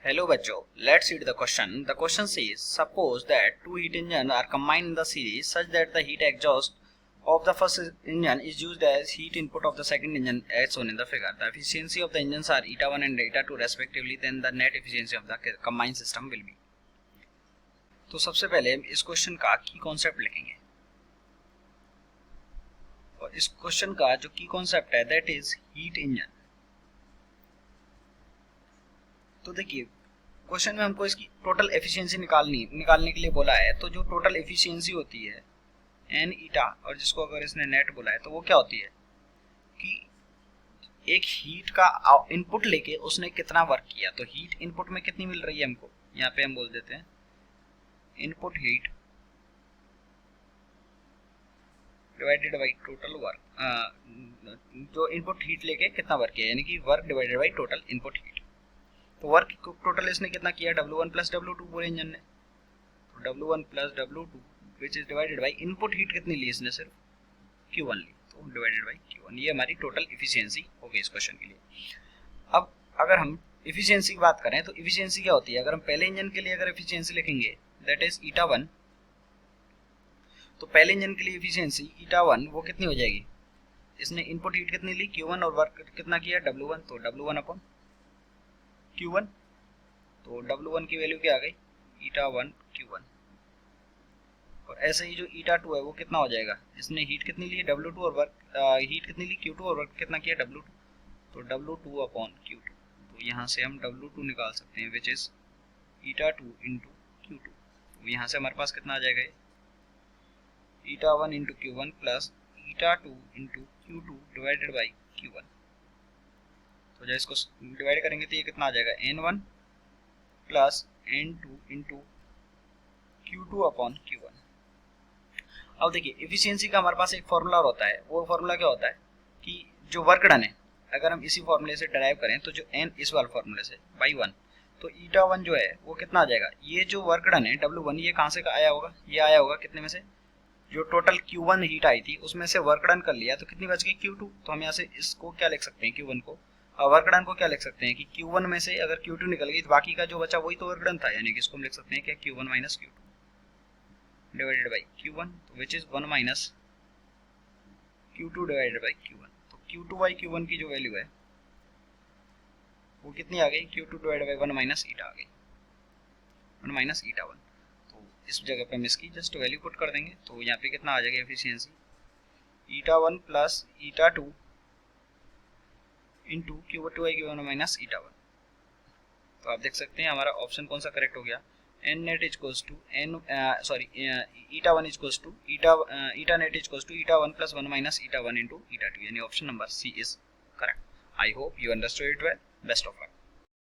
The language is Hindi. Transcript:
Hello बच्चों, let's read the question. The question says, suppose that two heat engines are combined in the series such that the heat exhaust of the first engine is used as heat input of the second engine as shown in the figure. The efficiency of the engines are eta 1 and eta 2 respectively. Then the net efficiency of the combined system will be. तो सबसे पहले हम इस क्वेश्चन का की कॉन्सेप्ट लिखेंगे और इस क्वेश्चन का जो की कॉन्सेप्ट है दैट इज हीट इंजन. तो देखिए क्वेश्चन में हमको इसकी टोटल एफिशिएंसी निकालने के लिए बोला है. तो जो टोटल एफिशिएंसी होती है एन ईटा, और जिसको अगर इसने नेट बोला है तो वो क्या होती है कि एक हीट का इनपुट लेके उसने कितना वर्क किया. तो हीट इनपुट में कितनी मिल रही है हमको, यहाँ पे हम बोल देते हैं input heat divided by total work. जो इनपुट हीट लेके कितना वर्क किया यानी कि work divided by total input heat. तो वर्क टोटल इसने कितना किया W1 प्लस W2 पूरे इंजन ने. तो W1 plus W2 which is divided by input heat कितनी ली इसने, सिर्फ Q1 ली, तो डिवाइडेड बाई Q1. ये हमारी टोटल इफिशियंसी हो गई इस क्वेश्चन के लिए. अब अगर हम इफिशियंसी की बात करें तो इफिशियंसी क्या होती है. अगर हम पहले इंजन के लिए अगर इफिशियंसी लिखेंगे दैट इज ईटा 1, तो पहले इंजन के लिए इफिशियंसी ईटा 1 वो कितनी हो जाएगी. इसने इनपुट हीट कितनी ली Q1 और वर्क कितना किया W1, तो W1 अपॉन Q1. तो W1 की वैल्यू क्या आ गई ईटा 1 Q1. और ऐसे ही जो ईटा 2 है वो कितना हो जाएगा, इसने हीट कितनी ली W2 और वर्क हीट कितनी ली Q2 और वर्क कितना किया W2, तो W2 अपॉन Q2. तो यहाँ से हम W2 निकाल सकते हैं which is eta 2 into Q2. तो यहाँ से हमारे पास कितना आ जाएगा ईटा 1 into Q1 plus eta 2 into Q2 divided by Q1. तो जब इसको डिवाइड करेंगे तो ये कितना आ जाएगा N1 plus N2 into Q2 upon Q1. अब देखिए इफिशियंसी का हमारे पास एक फॉर्मूला होता है. वो फॉर्मूला क्या होता है कि जो वर्क डन है अगर हम इसी फॉर्मूले से डराइव करें तो जो N इस वाले फॉर्मूले से बाई 1, तो ईटा 1 जो है वो कितना आ जाएगा. ये जो वर्क डन है W1 ये कहाँ से आया होगा, ये आया होगा कितने में से, जो टोटल Q1 हीट आई थी उसमें से वर्क डन कर लिया तो कितनी बच गई Q2. तो हम यहाँ से इसको क्या लिख सकते हैं Q1 को, वर्क डन को क्या लिख सकते हैं कि Q1 में से अगर Q2 निकल गई तो बाकी का जो बचा वही तो वर्क डन था, यानी कि इसको हम लिख सकते हैं कि Q1 minus Q2 divided by Q1, तो which is 1 minus Q2 divided by Q1. तो Q2 बाई Q1 की जो वैल्यू है वो कितनी आ गई, Q2 डिवाइडेड बाई 1 माइनस ईटा आ गई, 1 माइनस ईटा 1. तो इस जगह पे हम इसकी जस्ट वैल्यू पुट कर देंगे. तो यहाँ पे कितना आ जाएगा efficiency eta 1 plus eta 2 into Q2 by Q1 minus eta 1. तो आप देख सकते हैं हमारा ऑप्शन कौन सा करेक्ट हो गया. N net equals to eta 1 equals to eta net equals to eta 1 plus 1 minus eta 1 into eta 2, यानी option number C is correct. I hope you understood it well. Best of luck.